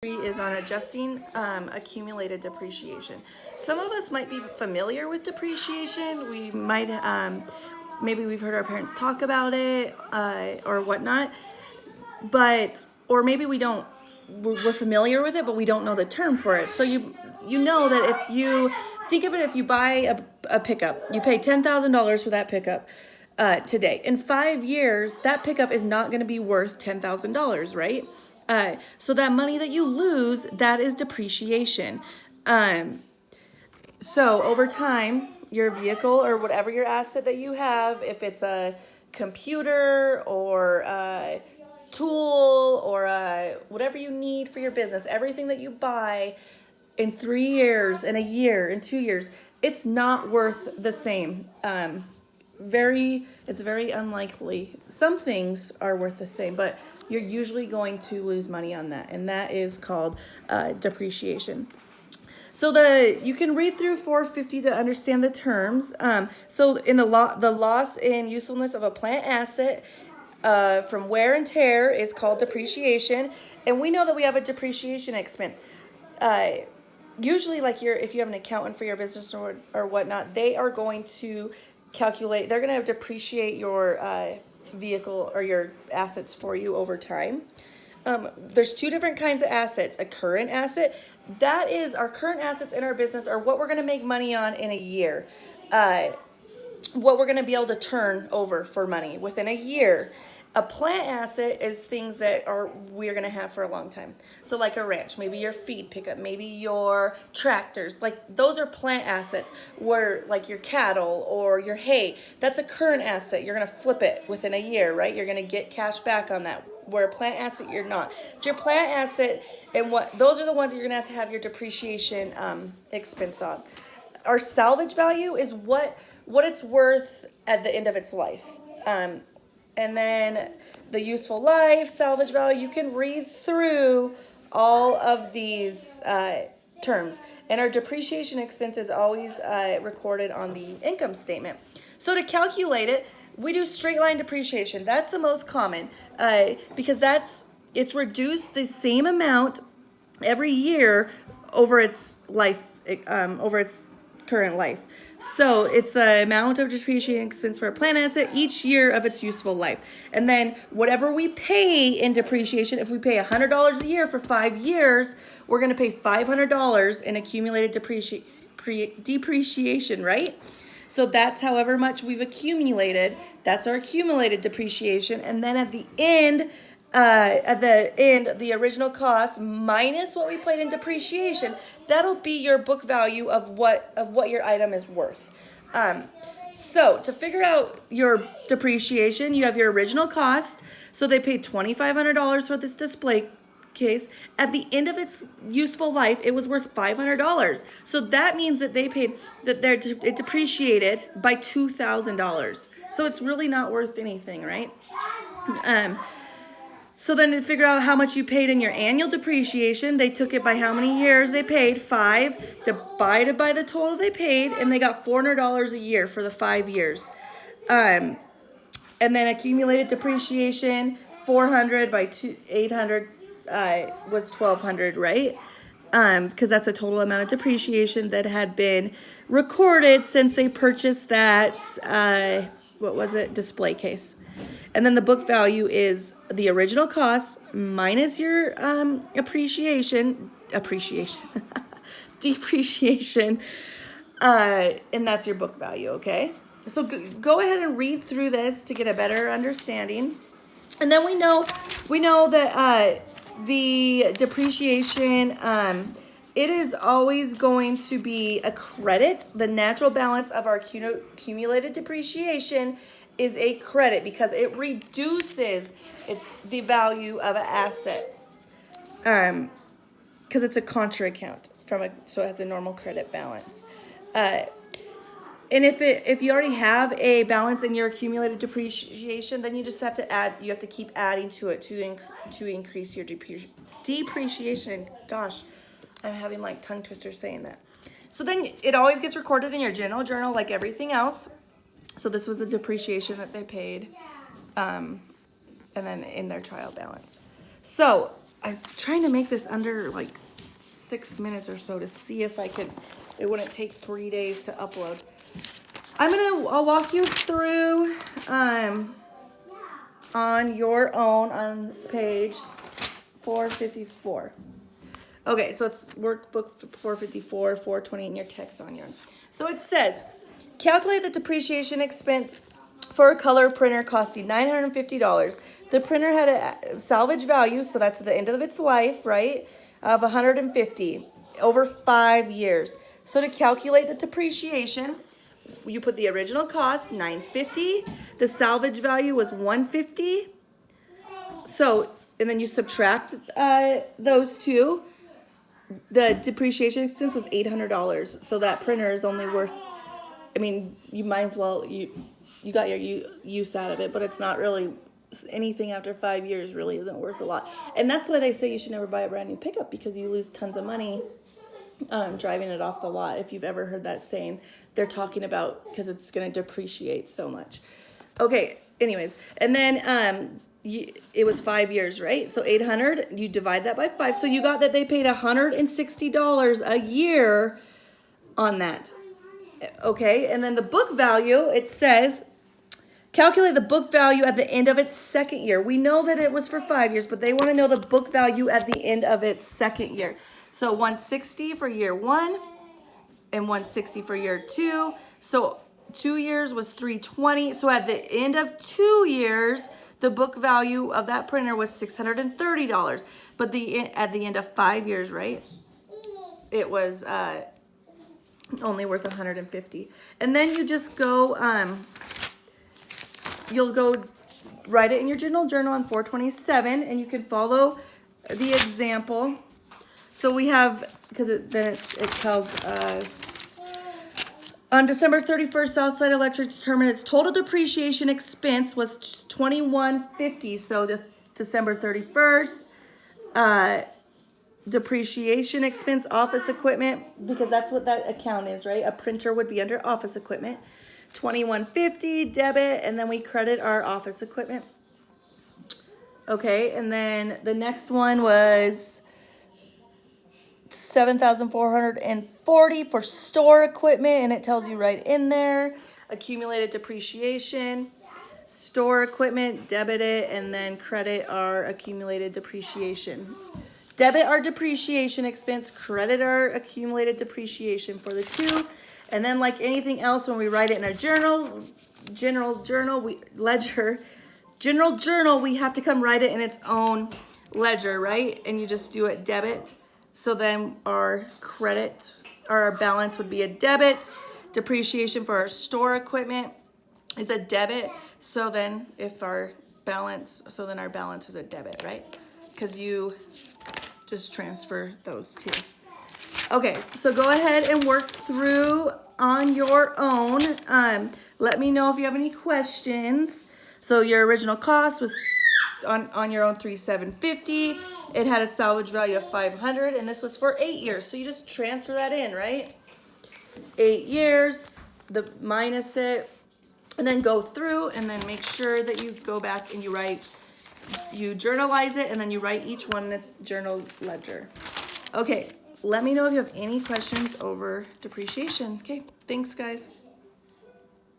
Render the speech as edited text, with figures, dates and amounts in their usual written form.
Is on adjusting accumulated depreciation. Some of us might be familiar with depreciation. We might, maybe we've heard our parents talk about it or whatnot, or maybe we don't, we're familiar with it, but we don't know the term for it. So you know that if you think of it, if you buy a pickup, you pay $10,000 for that pickup today. In 5 years, that pickup is not going to be worth $10,000, right? So that money that you lose, that is depreciation. So over time, your vehicle or whatever your asset that you have, if it's a computer or a tool or whatever you need for your business, everything that you buy in 3 years, in a year, in 2 years, it's not worth the same. It's very unlikely. Some things are worth the same, but you're usually going to lose money on that, and that is called depreciation. So you can read through 450 to understand the terms. So in the loss in usefulness of a plant asset from wear and tear is called depreciation, and we know that we have a depreciation expense. Usually, like if you have an accountant for your business or whatnot, they are going to calculate. They're going to depreciate your vehicle or your assets for you over time. There's two different kinds of assets. A current asset, that is our current assets in our business, are what we're going to make money on in a year. What we're going to be able to turn over for money within a year. A plant asset is things that we're going to have for a long time. So like a ranch, maybe your feed pickup, maybe your tractors, like those are plant assets. Where like your cattle or your hay, that's a current asset. You're going to flip it within a year, right? You're going to get cash back on that. Where a plant asset, you're not. So your plant asset, and those are the ones you're going to have your depreciation expense on. Our salvage value is what it's worth at the end of its life. And then the useful life, salvage value, you can read through all of these terms. And our depreciation expense is always recorded on the income statement. So to calculate it, we do straight line depreciation. That's the most common because it's reduced the same amount every year over its life, over its current life. So it's the amount of depreciation expense for a plant asset each year of its useful life. And then whatever we pay in depreciation, if we pay $100 a year for 5 years, we're going to pay $500 in accumulated depreciation, right? So that's however much we've accumulated. That's our accumulated depreciation. And then at the end, the original cost minus what we paid in depreciation, that'll be your book value of what your item is worth. So to figure out your depreciation, you have your original cost. So they paid $2,500 for this display case. At the end of its useful life, it was worth $500. So that means that it depreciated by $2,000. So it's really not worth anything, right? So then to figure out how much you paid in your annual depreciation, they took it by how many years they paid, 5, divided by the total they paid, and they got $400 a year for the 5 years. And then accumulated depreciation, 400 by 800 was 1,200, right? Because that's a total amount of depreciation that had been recorded since they purchased that, display case. And then the book value is the original cost minus your depreciation, and that's your book value, okay? So go ahead and read through this to get a better understanding. And then we know that the depreciation, it is always going to be a credit. The natural balance of our accumulated depreciation is a credit because it reduces the value of an asset because it's a contra account so it has a normal credit balance. And if you already have a balance in your accumulated depreciation, then you just have to add. You have to keep adding to it to increase your depreciation. Gosh, I'm having like tongue twisters saying that. So then it always gets recorded in your general journal like everything else. So this was a depreciation that they paid, and then in their trial balance. So I was trying to make this under like 6 minutes or so to see if I could, it wouldn't take 3 days to upload. I'll walk you through on your own on page 454. Okay, so it's workbook 454, 428 in your text on your own. So it says, calculate the depreciation expense for a color printer costing $950. The printer had a salvage value, so that's at the end of its life, right, of $150 over 5 years. So to calculate the depreciation, you put the original cost, $950. The salvage value was $150. So, and then you subtract those two. The depreciation expense was $800. So that printer is only worth, I mean, you might as well, you got your use out of it, but it's not really anything after 5 years really isn't worth a lot. And that's why they say you should never buy a brand new pickup, because you lose tons of money driving it off the lot. If you've ever heard that saying, they're talking about because it's going to depreciate so much. Okay, anyways, and then it was 5 years, right? So 800, you divide that by 5. So you got that they paid $160 a year on that. Okay, and then the book value, it says, calculate the book value at the end of its second year. We know that it was for 5 years, but they want to know the book value at the end of its second year. So 160 for year 1 and 160 for year 2. So 2 years was 320. So at the end of 2 years, the book value of that printer was $630. But at the end of 5 years, right, it was only worth $150. And then you just go, you'll go write it in your journal on 427, and you can follow the example. So we have, because it tells us, on December 31st, Southside Electric determined its total depreciation expense was $2150. So December 31st, depreciation expense, office equipment, because that's what that account is, right? A printer would be under office equipment. $2150 debit, and then we credit our office equipment. Okay, and then the next one was $7,440 for store equipment, and it tells you right in there, accumulated depreciation, store equipment, debit it, and then credit our accumulated depreciation. Debit our depreciation expense, credit our accumulated depreciation for the two. And then like anything else, when we write it in a general journal, we have to come write it in its own ledger, right? And you just do it debit. So then our credit, or our balance would be a debit. Depreciation for our store equipment is a debit. So then our balance is a debit, right? Because you just transfer those two. Okay, so go ahead and work through on your own. Let me know if you have any questions. So your original cost was on your own $3,750. It had a salvage value of $500, and this was for 8 years. So you just transfer that in, right? 8 years, minus it, and then go through and then make sure that you go back and you journalize it, and then you write each one in its journal ledger. Okay, let me know if you have any questions over depreciation. Okay, thanks guys.